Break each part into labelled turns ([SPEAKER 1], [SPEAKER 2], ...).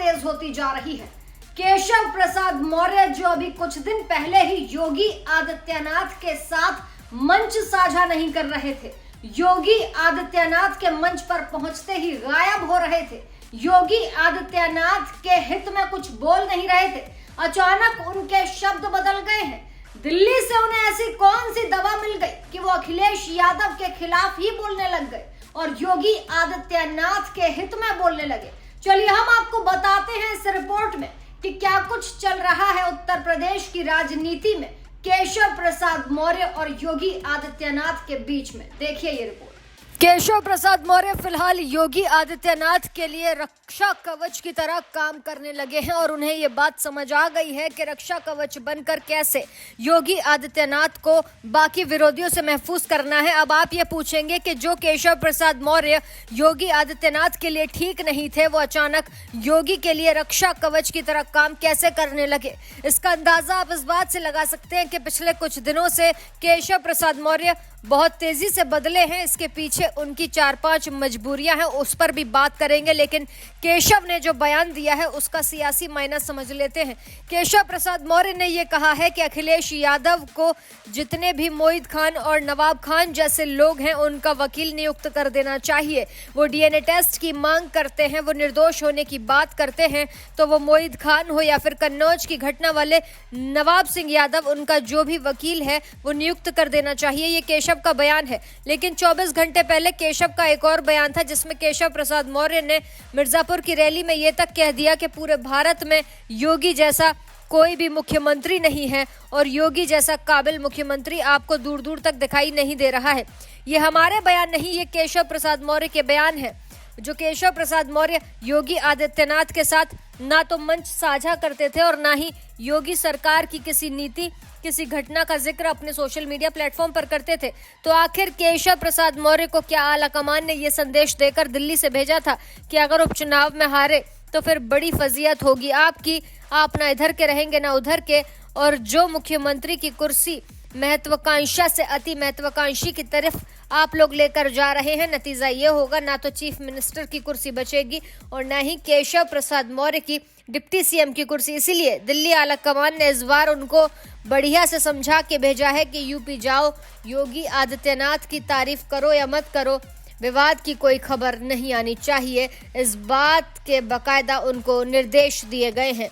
[SPEAKER 1] तेज होती जा रही है। केशव प्रसाद मौर्य जो अभी कुछ दिन पहले ही योगी आदित्यनाथ के साथ मंच साझा नहीं कर रहे थे, योगी आदित्यनाथ के मंच पर पहुंचते ही गायब हो रहे थे, योगी आदित्यनाथ के हित में कुछ बोल नहीं रहे थे, अचानक उनके शब्द बदल गए हैं। दिल्ली से उन्हें ऐसी कौन सी दवा मिल गई कि वो अखिलेश यादव के खिलाफ ही बोलने लग गए और योगी आदित्यनाथ के हित में बोलने लगे। चलिए हम आपको बताते हैं इस रिपोर्ट में कि क्या कुछ चल रहा है उत्तर प्रदेश की राजनीति में केशव प्रसाद मौर्य और योगी आदित्यनाथ के बीच में। देखिए ये रिपोर्ट। केशव प्रसाद मौर्य फिलहाल योगी आदित्यनाथ के लिए रक्षा कवच की तरह काम करने लगे हैं और उन्हें ये बात समझ आ गई है कि रक्षा कवच बनकर कैसे योगी आदित्यनाथ को बाकी विरोधियों से महफूज करना है। अब आप ये पूछेंगे कि जो केशव प्रसाद मौर्य योगी आदित्यनाथ के लिए ठीक नहीं थे, वो अचानक योगी के लिए रक्षा कवच की तरह काम कैसे करने लगे। इसका अंदाजा आप इस बात से लगा सकते हैं कि पिछले कुछ दिनों से केशव प्रसाद मौर्य बहुत तेजी से बदले हैं। इसके पीछे उनकी 4-5 मजबूरियां हैं, उस पर भी बात करेंगे। लेकिन केशव ने जो बयान दिया है उसका सियासी मायना समझ लेते हैं। केशव प्रसाद मौर्य ने यह कहा है कि अखिलेश यादव को जितने भी मोहित खान और नवाब खान जैसे लोग हैं उनका वकील नियुक्त कर देना चाहिए। वो डीएनए टेस्ट की मांग करते हैं, वो निर्दोष होने की बात करते हैं, तो वो मोहित खान हो या फिर कन्नौज की घटना वाले नवाब सिंह यादव, उनका जो भी वकील है वो नियुक्त कर देना चाहिए। ये केशव का बयान है। लेकिन 24 घंटे पहले केशव का एक और बयान था जिसमें केशव प्रसाद मौर्य ने मिर्जापुर की रैली में यह तक कह दिया कि पूरे भारत में योगी जैसा कोई भी मुख्यमंत्री नहीं है और योगी जैसा काबिल मुख्यमंत्री आपको दूर दूर तक दिखाई नहीं दे रहा है। ये हमारे बयान नहीं, ये केशव प्रसाद मौर्य के बयान है। जो केशव प्रसाद मौर्य योगी आदित्यनाथ के साथ ना तो मंच साझा करते थे और ना ही योगी सरकार की किसी नीति, किसी घटना का जिक्र अपने सोशल मीडिया प्लेटफॉर्म पर करते थे। तो आखिर केशव प्रसाद मौर्य को क्या आलाकमान ने यह संदेश देकर दिल्ली से भेजा था कि अगर उपचुनाव में हारे तो फिर बड़ी फजीयत होगी आपकी, आप ना इधर के रहेंगे ना उधर के, और जो मुख्यमंत्री की कुर्सी महत्वाकांक्षा से अति महत्वाकांक्षी की तरफ आप लोग लेकर जा रहे हैं, नतीजा ये होगा ना तो चीफ मिनिस्टर की कुर्सी बचेगी और ना ही केशव प्रसाद मौर्य की डिप्टी सीएम की कुर्सी। इसीलिए दिल्ली आला कमान ने इस बार उनको बढ़िया से समझा के भेजा है कि यूपी जाओ, योगी आदित्यनाथ की तारीफ करो या मत करो, विवाद की कोई खबर नहीं आनी चाहिए। इस बात के बाकायदा उनको निर्देश दिए गए हैं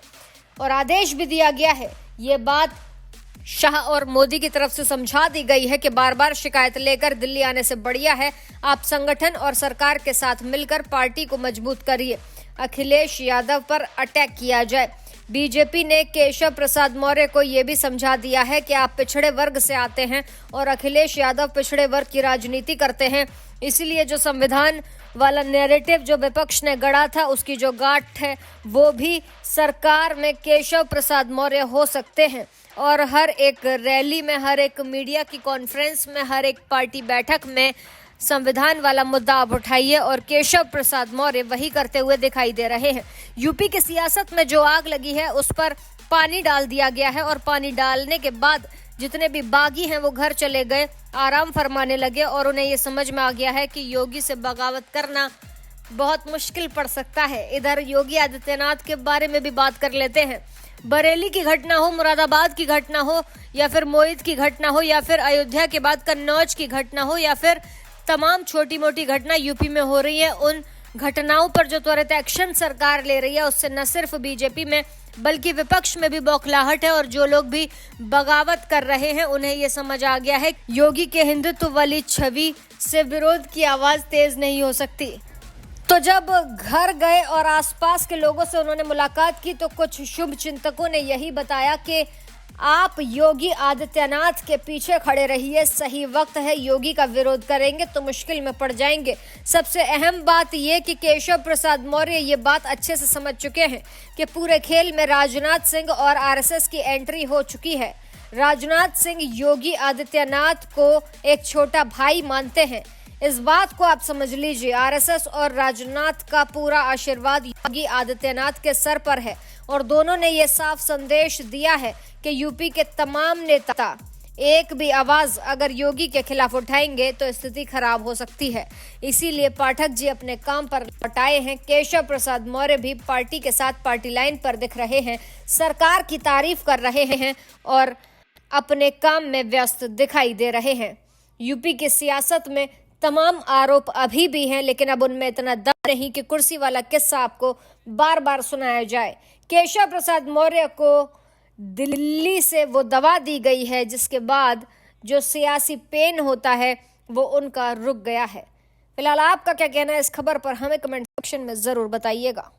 [SPEAKER 1] और आदेश भी दिया गया है। ये बात शाह और मोदी की तरफ से समझा दी गई है कि बार बार शिकायत लेकर दिल्ली आने से बढ़िया है आप संगठन और सरकार के साथ मिलकर पार्टी को मजबूत करिए, अखिलेश यादव पर अटैक किया जाए। बीजेपी ने केशव प्रसाद मौर्य को यह भी समझा दिया है कि आप पिछड़े वर्ग से आते हैं और अखिलेश यादव पिछड़े वर्ग की राजनीति करते हैं, इसलिए जो संविधान वाला नैरेटिव जो विपक्ष ने गढ़ा था उसकी जो गांठ है वो भी सरकार में केशव प्रसाद मौर्य हो सकते हैं। और हर एक रैली में, हर एक मीडिया की कॉन्फ्रेंस में, हर एक पार्टी बैठक में संविधान वाला मुद्दा आप उठाइए और केशव प्रसाद मौर्य वही करते हुए दिखाई दे रहे हैं। यूपी की सियासत में जो आग लगी है उस पर पानी डाल दिया गया है और पानी डालने के बाद जितने भी बागी हैं वो घर चले गए, आराम फरमाने लगे और उन्हें ये समझ में आ गया है कि योगी से बगावत करना बहुत मुश्किल पड़ सकता है। इधर योगी आदित्यनाथ के बारे में भी बात कर लेते हैं। बरेली की घटना हो, मुरादाबाद की घटना हो या फिर मोहित की घटना हो या फिर अयोध्या के बाद कन्नौज की घटना हो या फिर तमाम छोटी मोटी घटना यूपी में हो रही है, उन घटनाओं पर जो त्वरित एक्शन सरकार ले रही है उससे न सिर्फ बीजेपी में बल्कि विपक्ष में भी बौखलाहट है और जो लोग भी बगावत कर रहे हैं उन्हें ये समझ आ गया है योगी के हिंदुत्व वाली छवि से विरोध की आवाज तेज नहीं हो सकती। तो जब घर गए और आसपास के लोगों से उन्होंने मुलाकात की तो कुछ शुभ चिंतकों ने यही बताया कि आप योगी आदित्यनाथ के पीछे खड़े रहिए, सही वक्त है, योगी का विरोध करेंगे तो मुश्किल में पड़ जाएंगे। सबसे अहम बात यह कि केशव प्रसाद मौर्य ये बात अच्छे से समझ चुके हैं कि पूरे खेल में राजनाथ सिंह और आरएसएस की एंट्री हो चुकी है। राजनाथ सिंह योगी आदित्यनाथ को एक छोटा भाई मानते हैं, इस बात को आप समझ लीजिए। आरएसएस और राजनाथ का पूरा आशीर्वाद योगी आदित्यनाथ के सर पर है और दोनों ने ये साफ संदेश दिया है कि यूपी के तमाम नेता एक भी आवाज अगर योगी के खिलाफ उठाएंगे तो स्थिति खराब हो सकती है। इसीलिए पाठक जी अपने काम पर लौट आए हैं। केशव प्रसाद मौर्य भी पार्टी के साथ पार्टी लाइन पर दिख रहे हैं, सरकार की तारीफ कर रहे हैं और अपने काम में व्यस्त दिखाई दे रहे हैं। यूपी की सियासत में तमाम आरोप अभी भी हैं, लेकिन अब उनमें इतना दम नहीं कि कुर्सी वाला किस्सा आपको बार बार सुनाया जाए। केशव प्रसाद मौर्य को दिल्ली से वो दवा दी गई है जिसके बाद जो सियासी पेन होता है वो उनका रुक गया है। फिलहाल आपका क्या कहना है इस खबर पर हमें कमेंट सेक्शन में जरूर बताइएगा।